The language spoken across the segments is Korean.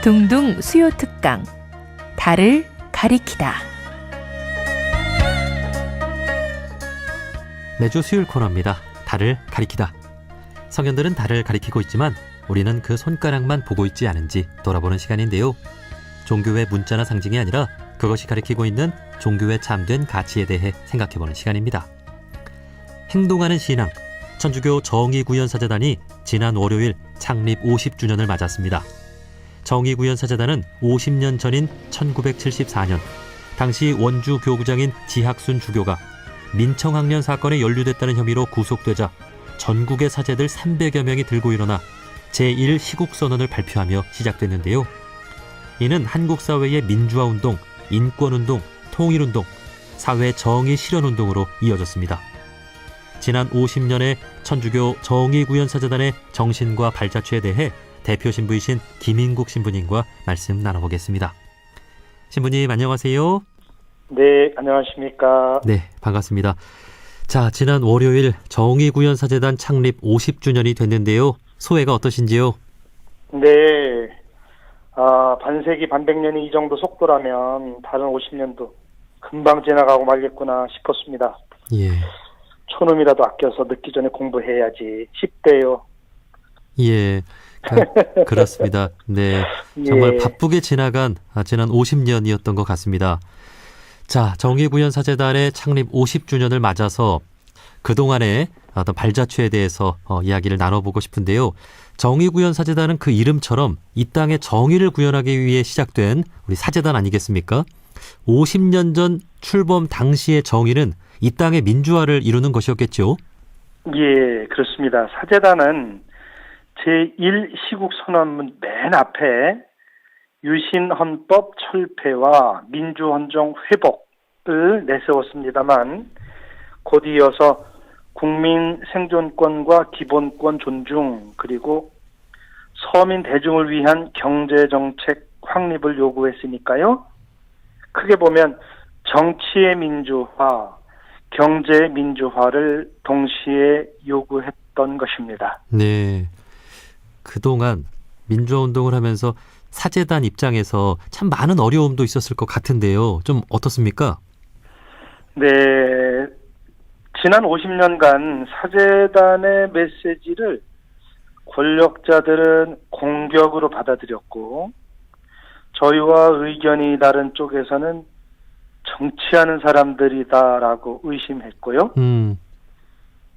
둥둥 수요 특강 달을 가리키다. 매주 수요일 코너입니다. 달을 가리키다. 성현들은 달을 가리키고 있지만 우리는 그 손가락만 보고 있지 않은지 돌아보는 시간인데요. 종교의 문자나 상징이 아니라 그것이 가리키고 있는 종교의 참된 가치에 대해 생각해보는 시간입니다. 행동하는 신앙, 천주교 정의구현사재단이 지난 월요일 창립 50주년을 맞았습니다. 정의구현사재단은 50년 전인 1974년 당시 원주 교구장인 지학순 주교가 민청학년 사건에 연루됐다는 혐의로 구속되자 전국의 사제들 300여 명이 들고 일어나 제1시국선언을 발표하며 시작됐는데요. 이는 한국 사회의 민주화운동, 인권운동, 통일운동, 사회 정의 실현운동으로 이어졌습니다. 지난 50년의 천주교 정의구현사재단의 정신과 발자취에 대해 대표 신부이신 김인국 신부님과 말씀 나눠보겠습니다. 신부님 안녕하세요. 네, 안녕하십니까. 네, 반갑습니다. 자, 지난 월요일 정의구현사재단 창립 50주년이 됐는데요. 소회가 어떠신지요? 네, 반세기 반백년이 이 정도 속도라면 다른 50년도 금방 지나가고 말겠구나 싶었습니다. 예. 초놈이라도 아껴서 늦기 전에 공부해야지 싶대요. 예, 그렇습니다. 네, 정말 예. 바쁘게 지나간 지난 50년이었던 것 같습니다. 자, 정의구현사재단의 창립 50주년을 맞아서 그동안의 어떤 발자취에 대해서 이야기를 나눠보고 싶은데요. 정의구현사재단은 그 이름처럼 이 땅의 정의를 구현하기 위해 시작된 우리 사재단 아니겠습니까? 50년 전 출범 당시의 정의는 이 땅의 민주화를 이루는 것이었겠죠? 예, 그렇습니다. 사재단은 제1시국선언문 맨 앞에 유신헌법 철폐와 민주헌정 회복을 내세웠습니다만 곧 이어서 국민 생존권과 기본권 존중 그리고 서민 대중을 위한 경제정책 확립을 요구했으니까요. 크게 보면 정치의 민주화, 경제의 민주화를 동시에 요구했던 것입니다. 네, 그동안 민주화운동을 하면서 사재단 입장에서 참 많은 어려움도 있었을 것 같은데요. 좀 어떻습니까? 네, 지난 50년간 사재단의 메시지를 권력자들은 공격으로 받아들였고 저희와 의견이 다른 쪽에서는 정치하는 사람들이다라고 의심했고요.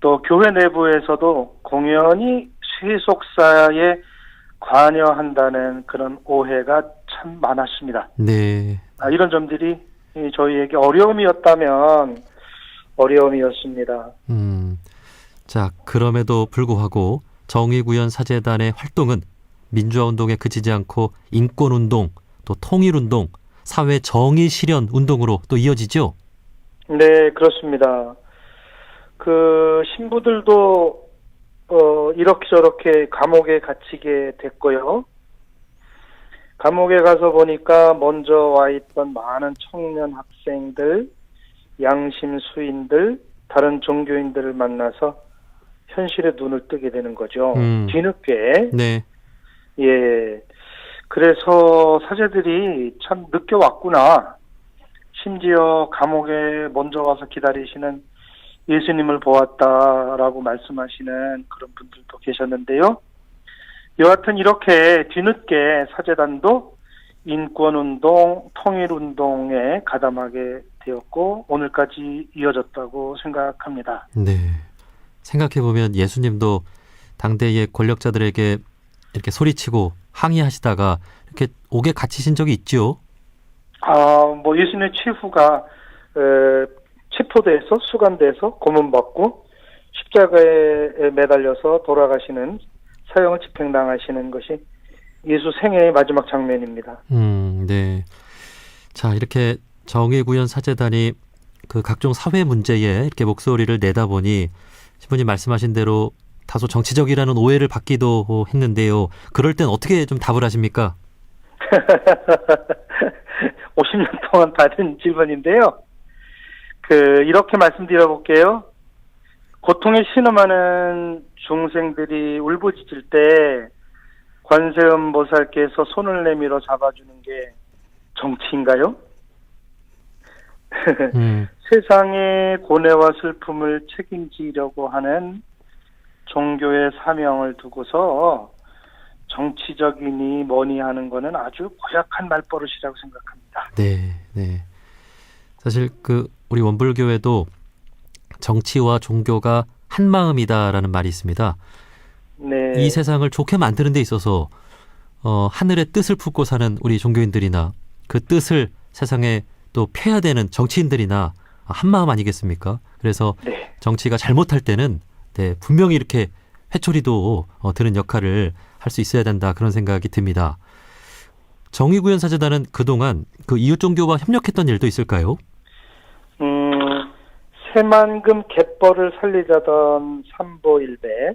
또 교회 내부에서도 공연히 세속사에 관여한다는 그런 오해가 참 많았습니다. 네. 이런 점들이 저희에게 어려움이었다면 어려움이었습니다. 자, 그럼에도 불구하고 정의구현사재단의 활동은 민주화운동에 그치지 않고 인권운동, 또 통일운동, 사회 정의 실현 운동으로 또 이어지죠? 네, 그렇습니다. 그 신부들도 이렇게 저렇게 감옥에 갇히게 됐고요. 감옥에 가서 보니까 먼저 와 있던 많은 청년 학생들, 양심 수인들, 다른 종교인들을 만나서 현실에 눈을 뜨게 되는 거죠. 뒤늦게. 네. 예. 그래서 사제들이 참 늦게 왔구나. 심지어 감옥에 먼저 와서 기다리시는 예수님을 보았다라고 말씀하시는 그런 분들도 계셨는데요. 여하튼 이렇게 뒤늦게 사제단도 인권운동, 통일운동에 가담하게 되었고 오늘까지 이어졌다고 생각합니다. 네. 생각해보면 예수님도 당대의 권력자들에게 이렇게 소리치고 항의하시다가 이렇게 옥에 갇히신 적이 있죠? 예수님의 최후가 체포돼서 수감돼서 고문받고 십자가에 매달려서 돌아가시는 사형을 집행당하시는 것이 예수 생애의 마지막 장면입니다. 네. 자, 이렇게 정의구현사재단이 그 각종 사회 문제에 이렇게 목소리를 내다 보니 신부님 말씀하신 대로 다소 정치적이라는 오해를 받기도 했는데요. 그럴 땐 어떻게 좀 답을 하십니까? 50년 동안 받은 질문인데요. 이렇게 말씀드려볼게요. 고통에 신음하는 중생들이 울부짖을 때 관세음보살께서 손을 내밀어 잡아주는 게 정치인가요? 세상의 고뇌와 슬픔을 책임지려고 하는 종교의 사명을 두고서 정치적이니 뭐니 하는 거는 아주 고약한 말버릇이라고 생각합니다. 네, 네. 사실 우리 원불교에도 정치와 종교가 한 마음이다라는 말이 있습니다. 네. 이 세상을 좋게 만드는 데 있어서 하늘의 뜻을 품고 사는 우리 종교인들이나 그 뜻을 세상에 또 펴야 되는 정치인들이나 한 마음 아니겠습니까? 그래서 네. 정치가 잘못할 때는 분명히 이렇게 회초리도 드는 역할을 할 수 있어야 된다, 그런 생각이 듭니다. 정의구현사재단은 그동안 그 이웃종교와 협력했던 일도 있을까요? 새만금 갯벌을 살리자던 삼보일배,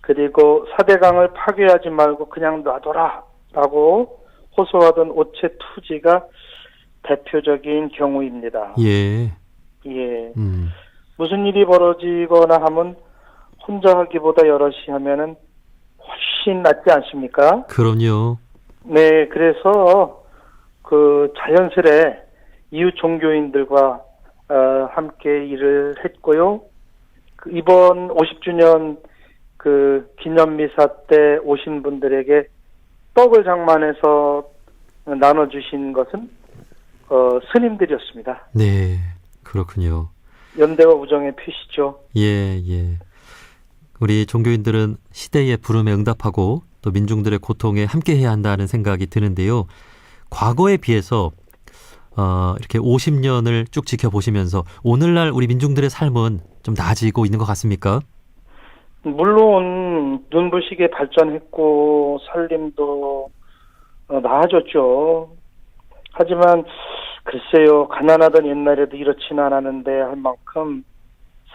그리고 사대강을 파괴하지 말고 그냥 놔둬라 라고 호소하던 오체투지가 대표적인 경우입니다. 예. 예. 무슨 일이 벌어지거나 하면 혼자 하기보다 여럿이 하면은 훨씬 낫지 않습니까? 그럼요. 네, 그래서 자연스레 이웃 종교인들과 함께 일을 했고요. 이번 50주년 기념미사 때 오신 분들에게 떡을 장만해서 나눠주신 것은 스님들이었습니다. 네, 그렇군요. 연대와 우정의 표시죠. 예, 예. 우리 종교인들은 시대의 부름에 응답하고 또 민중들의 고통에 함께해야 한다는 생각이 드는데요. 과거에 비해서 이렇게 50년을 쭉 지켜보시면서 오늘날 우리 민중들의 삶은 좀 나아지고 있는 것 같습니까? 물론 눈부시게 발전했고 살림도 나아졌죠. 하지만 글쎄요, 가난하던 옛날에도 이렇지는 않았는데 할 만큼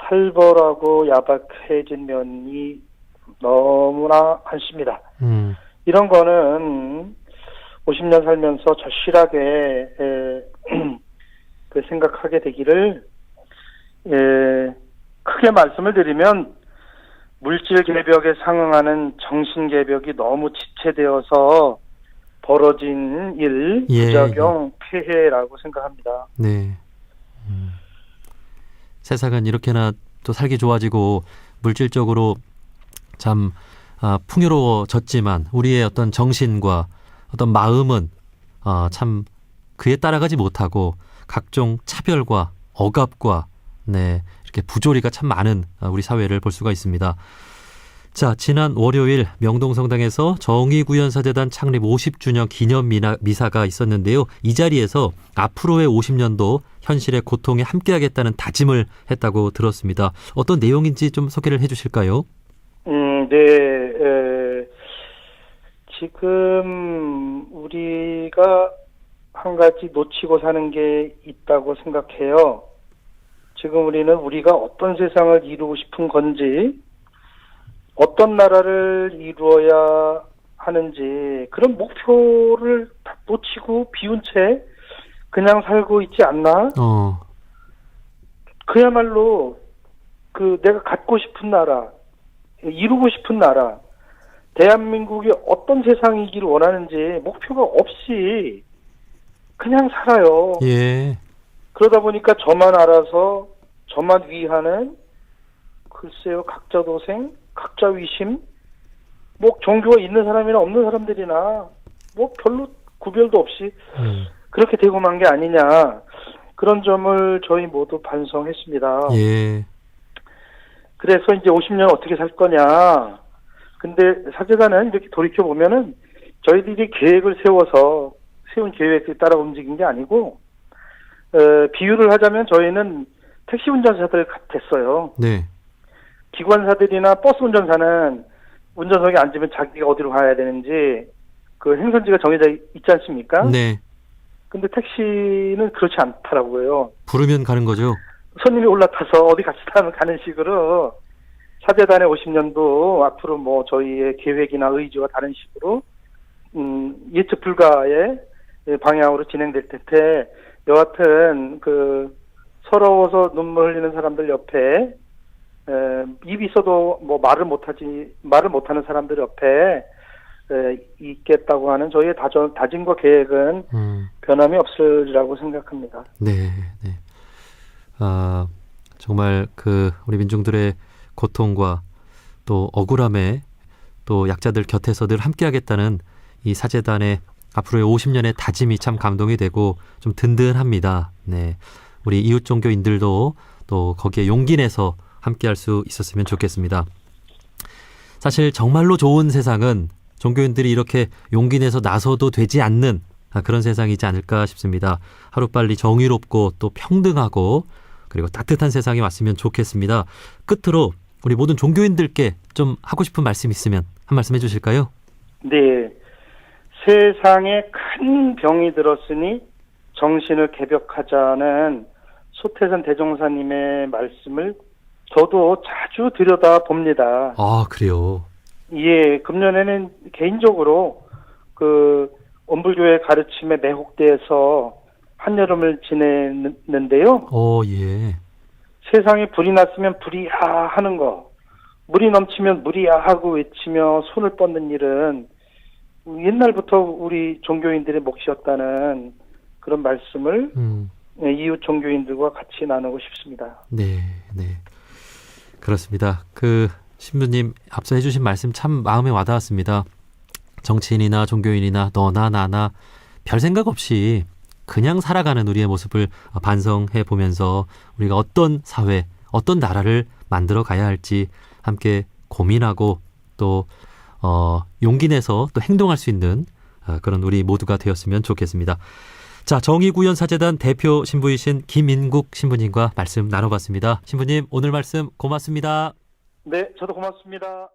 살벌하고 야박해진 면이 너무나 많습니다. 이런 거는 50년 살면서 절실하게 생각하게 되기를, 크게 말씀을 드리면 물질 개벽에 상응하는 정신 개벽이 너무 지체되어서 벌어진 일, 부작용, 폐해라고 생각합니다. 네. 세상은 이렇게나 또 살기 좋아지고 물질적으로 참 풍요로워졌지만 우리의 어떤 정신과 어떤 마음은 참 그에 따라가지 못하고 각종 차별과 억압과 이렇게 부조리가 참 많은 우리 사회를 볼 수가 있습니다. 자, 지난 월요일 명동성당에서 정의구현사재단 창립 50주년 기념 미사가 있었는데요. 이 자리에서 앞으로의 50년도 현실의 고통에 함께하겠다는 다짐을 했다고 들었습니다. 어떤 내용인지 좀 소개를 해주실까요? 네. 지금 우리가 한 가지 놓치고 사는 게 있다고 생각해요. 지금 우리가 어떤 세상을 이루고 싶은 건지, 어떤 나라를 이루어야 하는지 그런 목표를 다 놓치고 비운 채 그냥 살고 있지 않나? 그야말로 내가 갖고 싶은 나라, 이루고 싶은 나라, 대한민국이 어떤 세상이기를 원하는지 목표가 없이 그냥 살아요. 예. 그러다 보니까 저만 알아서 저만 위하는, 글쎄요, 각자 도생, 각자 위심, 종교가 있는 사람이나 없는 사람들이나 별로 구별도 없이 그렇게 되고 만 게 아니냐, 그런 점을 저희 모두 반성했습니다. 예. 그래서 이제 50년 어떻게 살 거냐. 근데 사재단은 이렇게 돌이켜 보면은 저희들이 계획을 세운 계획에 따라 움직인 게 아니고, 비유를 하자면 저희는 택시 운전사들 같았어요. 네. 기관사들이나 버스 운전사는 운전석에 앉으면 자기가 어디로 가야 되는지 행선지가 정해져 있지 않습니까? 네. 근데 택시는 그렇지 않더라고요. 부르면 가는 거죠? 손님이 올라타서 어디 갑시다 하면 가는 식으로, 사재단의 50년도 앞으로 저희의 계획이나 의지와 다른 식으로 예측 불가의 방향으로 진행될 텐데, 여하튼 서러워서 눈물 흘리는 사람들 옆에, 입이 있어도 말을 못하는 사람들 옆에 있겠다고 하는 저희의 다짐과 계획은 변함이 없으리라고 생각합니다. 네, 네. 정말 우리 민중들의 고통과 또 억울함에 또 약자들 곁에서 늘 함께하겠다는 이 사재단의 앞으로의 50년의 다짐이 참 감동이 되고 좀 든든합니다. 네, 우리 이웃 종교인들도 또 거기에 용기 내서 함께할 수 있었으면 좋겠습니다. 사실 정말로 좋은 세상은 종교인들이 이렇게 용기 내서 나서도 되지 않는 그런 세상이지 않을까 싶습니다. 하루빨리 정의롭고 또 평등하고 그리고 따뜻한 세상이 왔으면 좋겠습니다. 끝으로 우리 모든 종교인들께 좀 하고 싶은 말씀 있으면 한 말씀 해주실까요? 네. 세상에 큰 병이 들었으니 정신을 개벽하자는 소태선 대종사님의 말씀을 저도 자주 들여다봅니다. 아, 그래요? 예, 금년에는 개인적으로 원불교의 가르침에 매혹돼서 한여름을 지냈는데요. 예. 세상에 불이 났으면 불이야 하는 거, 물이 넘치면 물이야 하고 외치며 손을 뻗는 일은 옛날부터 우리 종교인들의 몫이었다는 그런 말씀을 이웃 종교인들과 같이 나누고 싶습니다. 네, 네. 그렇습니다. 신부님 앞서 해주신 말씀 참 마음에 와닿았습니다. 정치인이나 종교인이나 너나 나나 별 생각 없이 그냥 살아가는 우리의 모습을 반성해 보면서 우리가 어떤 사회, 어떤 나라를 만들어 가야 할지 함께 고민하고 또 용기 내서 또 행동할 수 있는 그런 우리 모두가 되었으면 좋겠습니다. 자, 정의구현사재단 대표 신부이신 김인국 신부님과 말씀 나눠봤습니다. 신부님 오늘 말씀 고맙습니다. 네, 저도 고맙습니다.